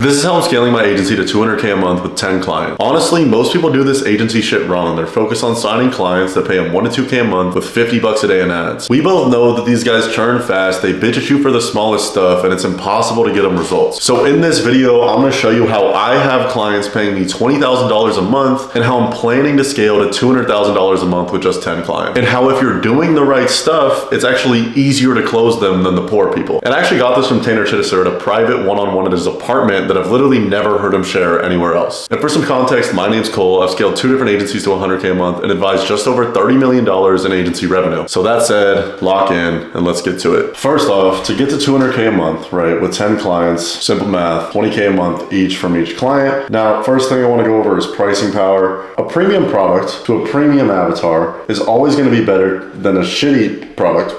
This is how I'm scaling my agency to 200K a month with 10 clients. Honestly, most people do this agency shit wrong. They're focused on signing clients that pay them 1 to 2K a month with 50 bucks a day in ads. We both know that these guys churn fast, they bitch at you for the smallest stuff, and it's impossible to get them results. So in this video, I'm gonna show you how I have clients paying me $20,000 a month and how I'm planning to scale to $200,000 a month with just 10 clients. And how if you're doing the right stuff, it's actually easier to close them than the poor people. And I actually got this from Tanner Chittiser at a private one-on-one at his apartment that I've literally never heard him share anywhere else. And for some context, my name's Cole. I've scaled 2 different agencies to 100K a month and advised just over $30 million in agency revenue. So that said, lock in and let's get to it. First off, to get to 200K a month, right, with 10 clients, simple math, 20K a month each from each client. Now, first thing I want to go over is pricing power. A premium product to a premium avatar is always going to be better than a shitty product,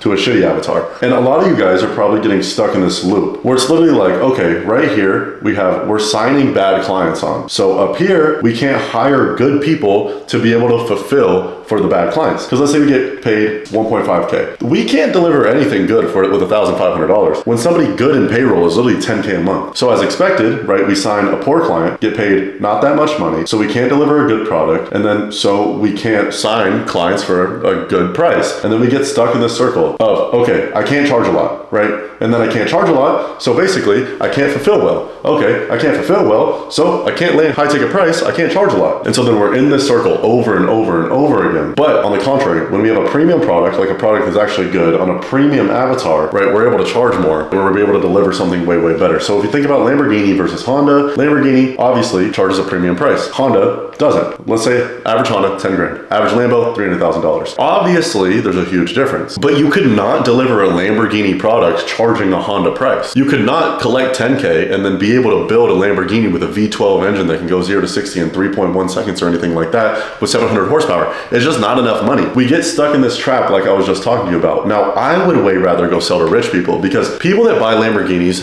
to a shitty avatar. And a lot of you guys are probably getting stuck in this loop where it's literally like, okay, right here, we're signing bad clients on. So up here, we can't hire good people to be able to fulfill for the bad clients. Because let's say we get paid 1.5K. We can't deliver anything good for it with $1,500 when somebody good in payroll is literally 10K a month. So as expected, right, we sign a poor client, get paid not that much money, so we can't deliver a good product, and then so we can't sign clients for a good price. And then we get stuck in this circle of, okay, I can't charge a lot, right? And then I can't charge a lot, so basically I can't fulfill well. Okay, I can't fulfill well, so I can't land high ticket price, I can't charge a lot. And so then we're in this circle over and over and over again. But on the contrary, when we have a premium product, like a product that's actually good on a premium avatar, right, we're able to charge more and we're able to deliver something way, way better. So if you think about Lamborghini versus Honda, Lamborghini obviously charges a premium price. Honda doesn't. Let's say average Honda, 10 grand. Average Lambo, $300,000. Obviously, there's a huge difference. But you could not deliver a Lamborghini product charging a Honda price. You could not collect 10K and then be able to build a Lamborghini with a V12 engine that can go 0 to 60 in 3.1 seconds or anything like that with 700 horsepower. It's just not enough money. We get stuck in this trap like I was just talking to you about. Now, I would way rather go sell to rich people because people that buy Lamborghinis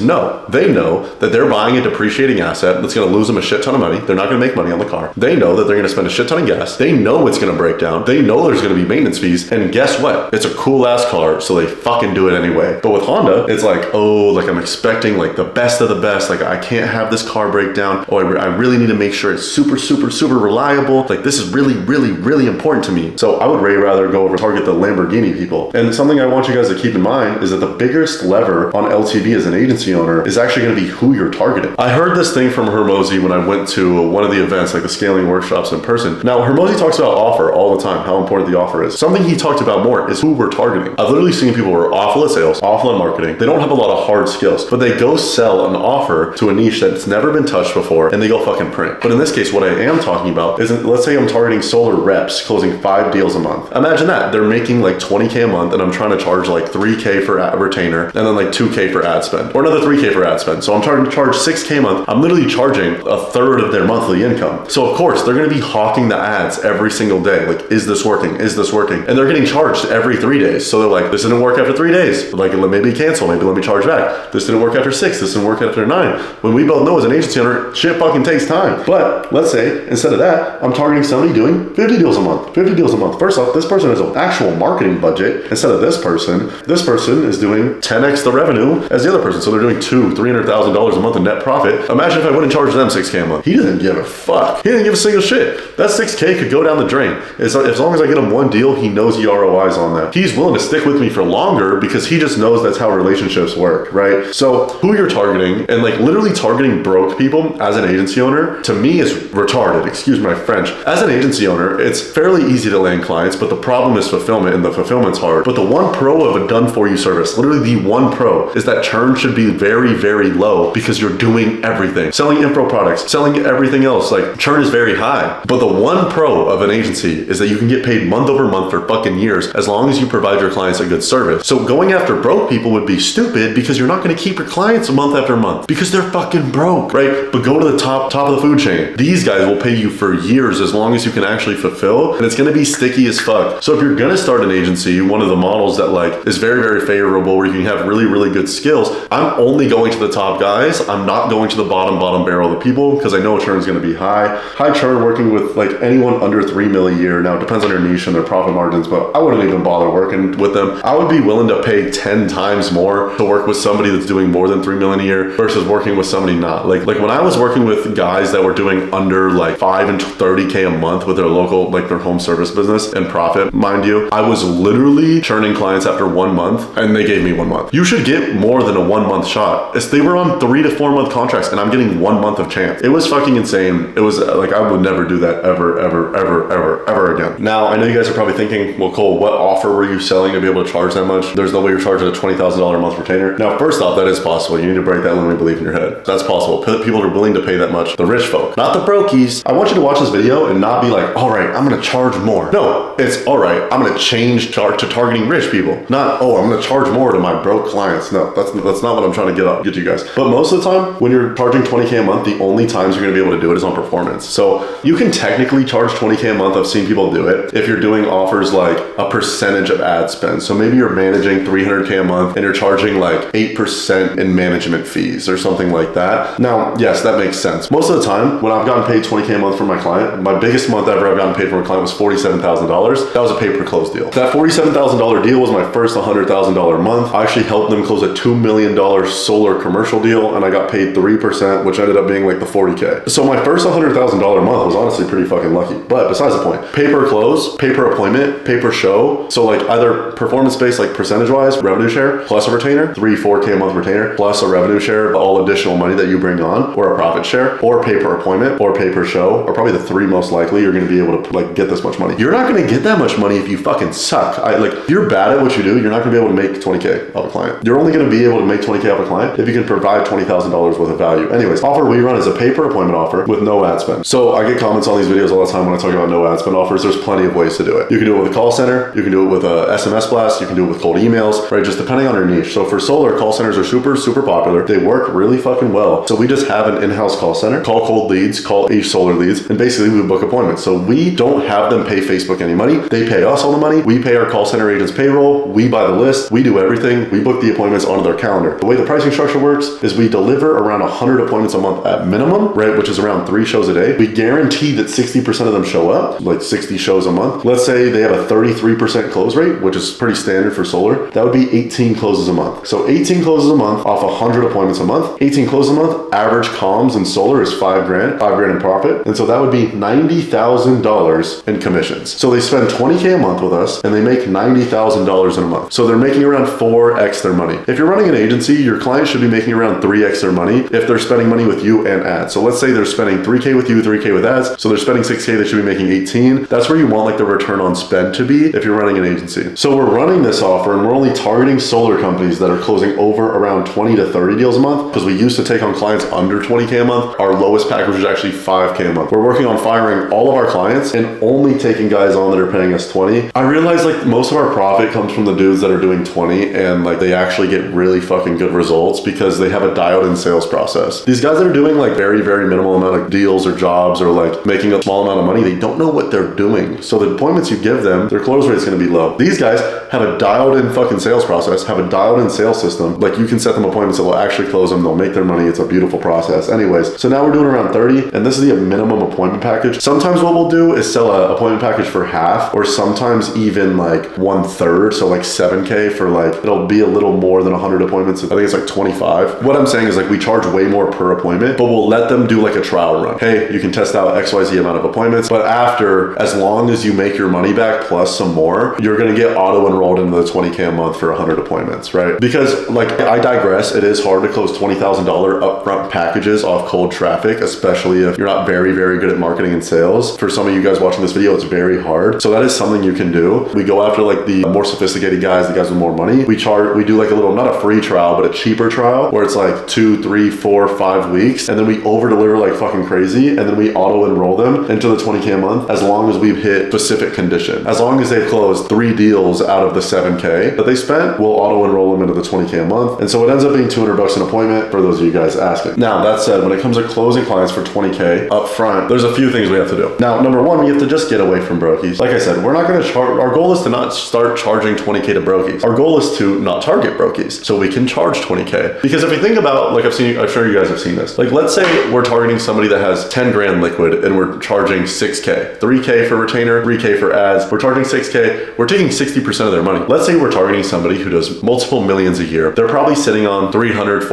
they know that they're buying a depreciating asset that's going to lose them a shit ton of money. They're not going to make money on the car. They know that they're going to spend a shit ton of gas. They know it's going to break down. They know there's going to be maintenance fees. And guess what? It's a cool ass car, so they fucking do it anyway. But with Honda, it's like, oh, like I'm expecting like the best of the best. Like I can't have this car break down. Oh, I really need to make sure it's super, super, super reliable. Like this is really, really, really important to me. So I would way rather go over target the Lamborghini people. And something I want you guys to keep in mind is that the biggest lever on LTV as an agency owner is actually going to be who you're targeting. I heard this thing from Hermosi when I went to one of the events, like the scaling workshops in person. Now, Hermosi talks about offer all the time, how important the offer is. Something he talked about more is who we're targeting. I've literally seen people who are awful at sales, awful at marketing. They don't have a lot of hard skills, but they go sell an offer to a niche that's never been touched before and they go fucking print. But in this case, what I am talking about is, let's say I'm targeting solar reps closing 5 deals a month. Imagine that. They're making like 20K a month and I'm trying to charge like 3K for ad retainer and then like 2K for ad spend or another 3K for ad spend. So I'm trying to charge 6K a month. I'm literally charging a third of their monthly income. So of course they're going to be hawking the ads every single day. Like, is this working? Is this working? And they're getting charged every 3 days. So they're like, this didn't work after 3 days. Like, maybe cancel. Maybe let me charge back. This didn't work after 6. This didn't work after 9. When we both know as an agency owner, shit fucking takes time. But let's say instead of that, I'm targeting somebody doing 50 deals a month. 50 deals a month. First off, this person has an actual marketing budget instead of this person. This person is doing 10x the revenue as the other person. So they're doing $300,000 a month in net profit. Imagine if I wouldn't charge them 6K a month. He doesn't give a fuck. He didn't give a single shit. That 6K could go down the drain. As long as I get him one deal, he knows he ROIs on that. He's willing to stick with me for longer because he just knows that's how relationships work, right? So who you're targeting and like literally targeting broke people as an agency owner, to me is retarded. Excuse my French. As an agency owner, it's fairly easy to land clients, but the problem is fulfillment, and the fulfillment's hard. But the one pro of a done-for-you service, literally the one pro, is that churn should be very, very low because you're doing everything. Selling info products, selling everything else, like churn is very high. But the one pro of an agency is that you can get paid month over month for fucking years as long as you provide your clients a good service. So going after broke people would be stupid because you're not going to keep your clients month after month because they're fucking broke, right? But go to the top of the food chain. These guys will pay you for years as long as you can actually fulfill, and it's going to be sticky as fuck. So if you're going to start an agency, one of the models that like is very, very favorable where you can have really, really good skills, I'm only going to the top guys. I'm not going to the bottom barrel of the people because I know churn is going to be high. High churn working with like anyone under 3 mil a year. Now it depends on their niche and their profit margins, but I wouldn't even bother working with them. I would be willing to pay 10 times more to work with somebody that's doing more than 3 million a year versus versus working with somebody not. Like when I was working with guys that were doing under like 5 and 30K a month with their local, like their home service business and profit, mind you, I was literally churning clients after 1 month and they gave me 1 month. You should get more than a 1 month shot. They were on 3 to 4 month contracts and I'm getting 1 month of chance. It was fucking insane. It was like, I would never do that ever again. Now, I know you guys are probably thinking, well, Cole, what offer were you selling to be able to charge that much? There's no way you're charging a $20,000 a month retainer. Now, first off, that is possible. You need to break that limiting belief in your head. That's possible. People are willing to pay that much. The rich folk, not the brokies. I want you to watch this video and not be like, all right, I'm going to charge more. No, it's all right, I'm going to change to targeting rich people. Not, oh, I'm going to charge more to my broke clients. No, that's not what I'm trying to get you guys. But most of the time, when you're charging 20K a month, the only times you're going to be able to do it is on performance. So you can technically charge 20K a month. I've seen people do it if you're doing offers like a percentage of ad spend. So maybe you're managing 300K a month and you're charging like 8% in management fees or something like that. Now, yes, that makes sense. Most of the time when I've gotten paid 20K a month from my client, my biggest month ever I've gotten paid from a client was $47,000. That was a pay per close deal. That $47,000 deal was my first $100,000 month. I actually helped them close a $2 million solar commercial deal and I got paid 3%, which ended up being like the 40K. So my first $100,000 month was honestly pretty fucking lucky. But besides the point, pay per close, pay per appointment, pay per show. So like either performance based, like percentage wise, revenue share plus a retainer, 3-4K a month retainer plus a revenue share, all additional money that you bring on, or a profit share, or pay per appointment, or pay per show, are probably the 3 most likely you're going to be able to like get this much money. You're not going to get that much money if you fucking suck. If you're bad at what you do, you're not going to be able to make 20K off a client. You're only going to be able to make 20K off a client if you can provide $20,000 worth of value. Anyways, offer we run is a pay per appointment offer with no ad spend. So I get comments on these videos all the time when I talk about no ad spend offers. There's plenty of ways to do it. You can do it with a call center. You can do it with a SMS blast. You can do it with cold emails, right? Just depending on your niche. So for solar, call centers are super popular. They work really fucking well. So we just have an in-house call center, call cold leads, call each solar leads, and basically we book appointments. So we don't have them pay Facebook any money. They pay us all the money. We pay our call center agents payroll. We buy the list. We do everything. We book the appointments onto their calendar. The way the pricing structure works is we deliver around 100 appointments a month at minimum, right? Which is around 3 shows a day. We guarantee that 60% of them show up, like 60 shows a month. Let's say they have a 33% close rate, which is pretty standard for solar. That would be 18 closes a month. So 18 closes a month off 100 appointments a month. 18 closes a month, average comms in solar is $5,000 in profit. And so that would be $90,000 in commissions. So they spend 20K a month with us and they make $90,000 in a month. So they're making around 4x their money. If you're running an agency, your client should be making around 3x their money if they're spending money with you and ads. So let's say they're spending 3K with you, 3K with ads. So they're spending 6K, they should be making 18. That's where you want like the return on spend to be if you're running an agency. So we're running this offer and we're only targeting solar companies that are closing over around 20 to 30 deals a month because we used to take on clients under 20K a month. Our lowest package is actually 5K a month. We're working on firing all of our clients and only taking guys on that are paying us 20. I realize like most of our profit comes from the dudes that are doing 20 and like they actually get really fucking good results because they have a dialed in sales process. These guys that are doing like very minimal amount of deals or jobs or like making a small amount of money, they don't know what they're doing. So the appointments you give them, their close rate is going to be low. These guys have a dialed in fucking sales process, have a dialed in sales system. Like you can set them appointments that will actually close them. They'll make their money. It's a beautiful process. Anyways, so now we're doing around 30 and this is the minimum appointment package. Sometimes what we'll do is sell an appointment package for half or sometimes even like 1/3. So like 7K for like, it'll be a little more than 100 appointments. I think it's like 25. What I'm saying is like we charge way more per appointment, but we'll let them do like a trial run. Hey, you can test out XYZ amount of appointments, but after, as long as you make your money back plus some more, you're going to get auto enrolled into the 20K a month for 100 appointments, right? Because like, I digress. It is hard to close $20,000 upfront packages off cold traffic, especially if you're not very good at marketing and sales. For some of you guys watching this video, it's very hard. So that is something you can do. We go after like the more sophisticated guys, the guys with more money. We do like a little, not a free trial, but a cheaper trial where it's like 2, 3, 4, 5 weeks. And then we over deliver like fucking crazy. And then we auto enroll them into the 20K a month as long as we've hit specific condition. As long as they've closed 3 deals out of the 7K that they spent, we'll auto enroll them into the 20K a month. And so it ends up being $200 an appointment for those of you guys asking. Now, that said, when it comes to closing clients for 20K up front, there's a few things we have to do. Now, number one, we have to just get away from brokies. Like I said, we're not going to charge, our goal is to not start charging 20K to brokies. Our goal is to not target brokies so we can charge 20K. Because if you think about, like I'm sure you guys have seen this. Like let's say we're targeting somebody that has 10 grand liquid and we're charging 6K, 3K for retainer, 3K for ads. We're charging 6K. We're taking 60% of their money. Let's say we're targeting somebody who does multiple millions a year. They're probably sitting on $300,000,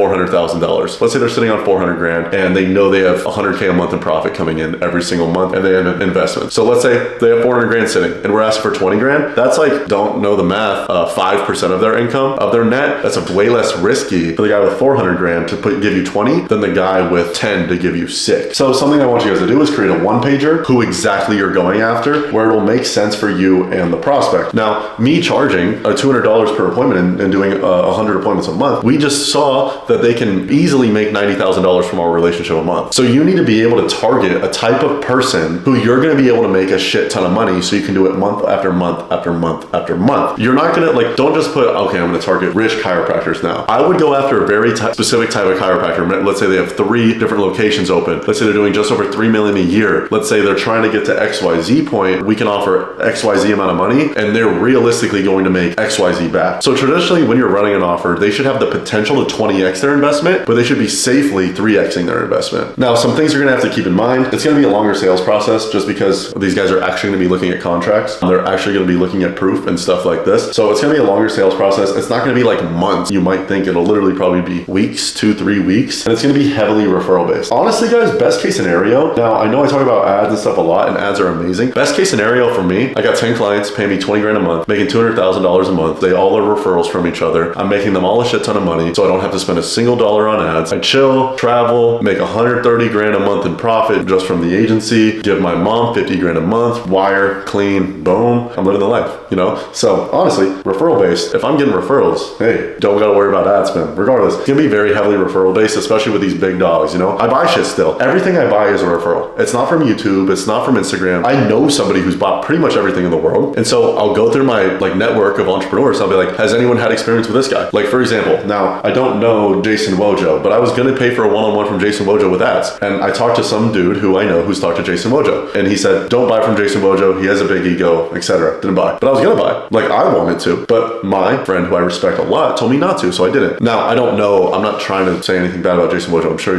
$400,000. Let's say they're sitting on 400 grand and they know they have 100K a month in profit coming in every single month and they have an investment. So let's say they have 400 grand sitting and we're asking for 20 grand. That's like, don't know the math, 5% of their income, of their net. That's a way less risky for the guy with 400 grand to give you 20 than the guy with 10 to give you 6. So something I want you guys to do is create a one pager, who exactly you're going after, where it'll make sense for you and the prospect. Now, me charging $200 per appointment and doing 100 appointments a month, we just saw that they can easily make $90,000 from our relationship a month. So you need to be able to target a type of person who you're going to be able to make a shit ton of money, so you can do it month after month after month after month. You're not going to like, don't just put, okay, I'm going to target rich chiropractors now. I would go after a very specific type of chiropractor. Let's say they have 3 different locations open. Let's say they're doing just over 3 million a year. Let's say they're trying to get to XYZ point. We can offer XYZ amount of money and they're realistically going to make XYZ back. So traditionally, when you're running an offer, they should have the potential to 20x their investment, but they should be safely 3xing their investment. Now, some things you're going to have to keep in mind. It's going to be a longer sales process just because these guys are actually going to be looking at contracts. They're actually going to be looking at proof and stuff like this. So it's going to be a longer sales process. It's not going to be like months. You might think it'll literally probably be weeks, 2-3 weeks, and it's going to be heavily referral based. Honestly, guys, best case scenario. Now, I know I talk about ads and stuff a lot, and ads are amazing. Best case scenario for me, I got 10 clients paying me 20 grand a month, making $200,000 a month. They all are referrals from each other. I'm making them all a shit ton of money, so I don't have to spend a single dollar on ads. I chill, travel, make 130 grand a month in profit just from the agency, give my mom 50 grand a month, wire, clean, boom. I'm living the life, you know? So honestly, referral based, if I'm getting referrals, hey, don't gotta worry about ad spend. Regardless, it's gonna be very heavily referral based, especially with these big dogs, you know? I buy shit still. Everything I buy is a referral. It's not from YouTube, it's not from Instagram. I know somebody who's bought pretty much everything in the world. And so I'll go through my like network of entrepreneurs. I'll be like, has anyone had experience with this guy? Like for example, now I don't know Jason Wojo, but I was gonna pay for a one-on-one from Jason Wojo with ads. And I talked to some dude who I know who's talked to Jason Wojo. And he said, don't buy from Jason Wojo. He has a big ego, etc. Didn't buy. But I was gonna buy. Like I wanted to. But my friend who I respect a lot told me not to, so I didn't. Now, I don't know. I'm not trying to say anything bad about Jason Wojo. I'm sure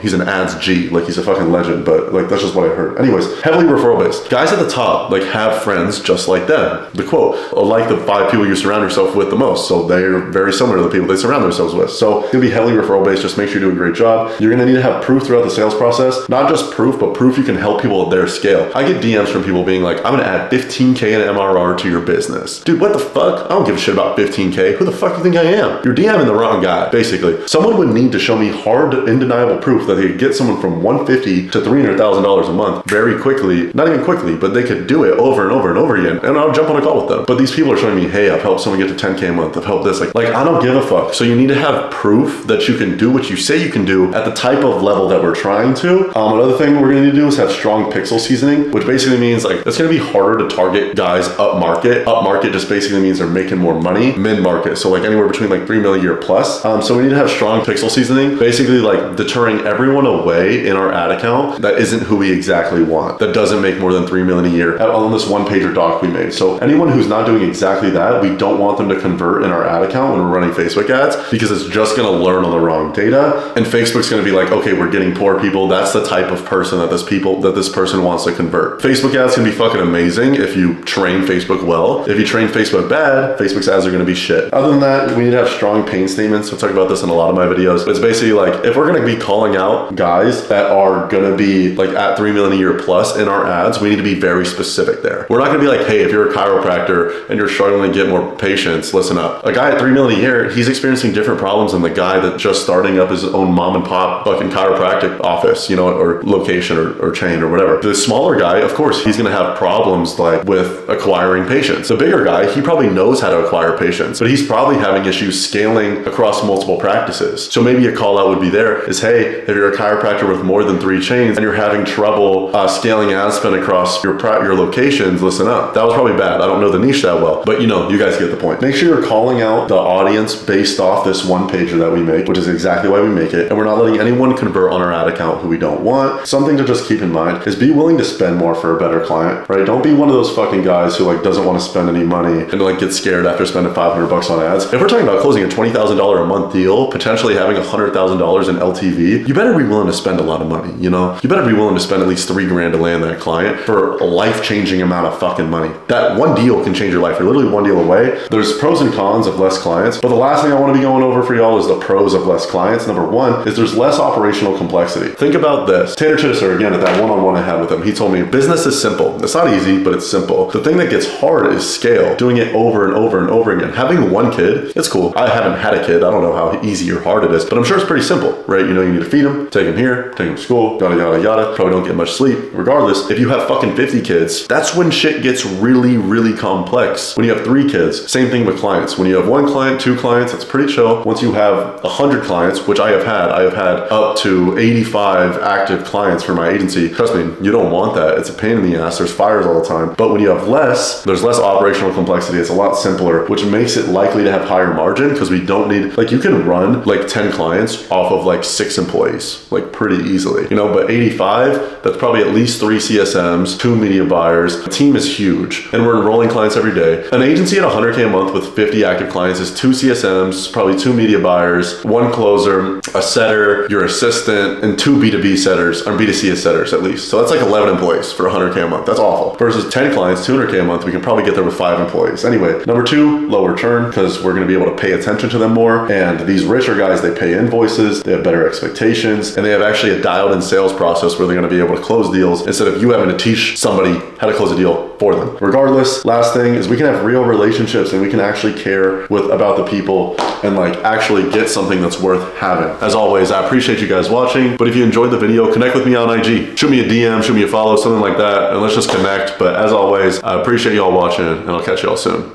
he's an ads G. Like he's a fucking legend, but like that's just what I heard. Anyways, heavily referral based. Guys at the top like have friends just like them. The quote, like the 5 people you surround yourself with the most. So they're very similar to the people they surround themselves with. So it's gonna be heavily referral based. Just make sure you do a great job. You're gonna need to have proof throughout the sales process. Not just proof, but proof you can help people at their scale. I get DMs from people being like, I'm gonna add 15K in MRR to your business. Dude, what the fuck? I don't give a shit about 15K. Who the fuck do you think I am? You're DMing the wrong guy, basically. Someone would need to show me hard, undeniable proof that they could get someone from $150 to $300,000 a month very quickly. Not even quickly, but they could do it over and over and over again. And I'll jump on a call with them. But these people are showing me, hey, I've helped someone get to 10K a month. I've helped this. Like I don't give a fuck. So you need to have proof that you can do what you say you can do at the type of level that we're trying to. Another thing we're gonna need to do is have strong pixel seasoning, which basically means like it's gonna be harder to target guys up market. Up market just basically means they're making more money. Mid market, so like anywhere between like 3 million a year plus. So we need to have strong pixel seasoning, basically like deterring everyone away in our ad account that isn't who we exactly want, that doesn't make more than 3 million a year on this one pager doc we made. So anyone who's not doing exactly that, we don't want them to convert in our ad account when we're running Facebook ads, because it's just gonna learn on the wrong data. And Facebook's gonna be like, okay, we're getting poor people. That's the type of person that this person wants to convert. Facebook ads can be fucking amazing if you train Facebook well. If you train Facebook bad, Facebook's ads are gonna be shit. Other than that, we need to have strong pain statements. I'll talk about this in a lot of my videos. But it's basically like, if we're gonna be calling out guys that are gonna be like at 3 million a year plus in our ads, we need to be very specific there. We're not gonna be like, hey, if you're a chiropractor and you're struggling to get more patients, listen up. A guy at 3 million a year, he's experiencing different problems than the guy that's just starting up his own mom and pop fucking chiropractic office, you know, or location or chain or whatever. The smaller guy, of course, he's gonna have problems like with acquiring patients. The bigger guy, he probably knows how to acquire patients, but he's probably having issues scaling across multiple practices. So maybe a call out would be there is, hey, if you're a chiropractor with more than 3 chains and you're having trouble scaling ad spend across your locations, listen up. That was probably bad. I don't know the niche that well, but you know, you guys get the point. Make sure you're calling out the audience based off this one pager that we make, which is exactly why we make it. And we're not letting anyone convert on our ad account who we don't want. Something to just keep in mind is be willing to spend more for a better client, right? Don't be one of those fucking guys who like doesn't want to spend any money and like get scared after spending $500 on ads. If we're talking about closing a $20,000 a month deal, potentially having $100,000 in LTV, you better be willing to spend a lot of money, you know? You better be willing to spend at least $3 grand to land that client for a life-changing amount of fucking money. That one deal can change your life. You're literally one deal away. There's pros and cons of less clients, but the last thing I want to be going over for y'all is the pros of less clients, number one, is there's less operational complexity. Think about this. Tanner Chittister, again, at that one-on-one I had with him, he told me business is simple. It's not easy, but it's simple. The thing that gets hard is scale. Doing it over and over and over again. Having one kid, it's cool. I haven't had a kid. I don't know how easy or hard it is, but I'm sure it's pretty simple, right? You know, you need to feed him, take him here, take him to school, yada, yada, yada. Probably don't get much sleep. Regardless, if you have fucking 50 kids, that's when shit gets really, really complex. When you have 3 kids, same thing with clients. When you have 1 client, 2 clients, it's pretty chill. Once you have 100 clients, which I have had up to 85 active clients for my agency. Trust me, you don't want that. It's a pain in the ass. There's fires all the time. But when you have less, there's less operational complexity. It's a lot simpler, which makes it likely to have higher margin because we don't need, like, you can run like 10 clients off of like 6 employees, like pretty easily, you know, but 85, that's probably at least 3 CSMs, 2 media buyers. The team is huge and we're enrolling clients every day. An agency at 100K a month with 50 active clients is 2 CSMs, probably 2 media buyers, 1 closer, a setter, your assistant, and 2 B2B setters, or B2C setters at least. So that's like 11 employees for 100K a month. That's awful. Versus 10 clients, 200K a month, we can probably get there with 5 employees. Anyway, number 2, lower churn, because we're going to be able to pay attention to them more. And these richer guys, they pay invoices, they have better expectations, and they have actually a dialed in sales process where they're going to be able to close deals instead of you having to teach somebody how to close a deal for them. Regardless, last thing is we can have real relationships and we can actually care about the people and like actually get something that's worth having. As always, I appreciate you guys watching, but if you enjoyed the video, connect with me on IG. Shoot me a DM, shoot me a follow, something like that, and let's just connect. But as always, I appreciate y'all watching and I'll catch y'all soon.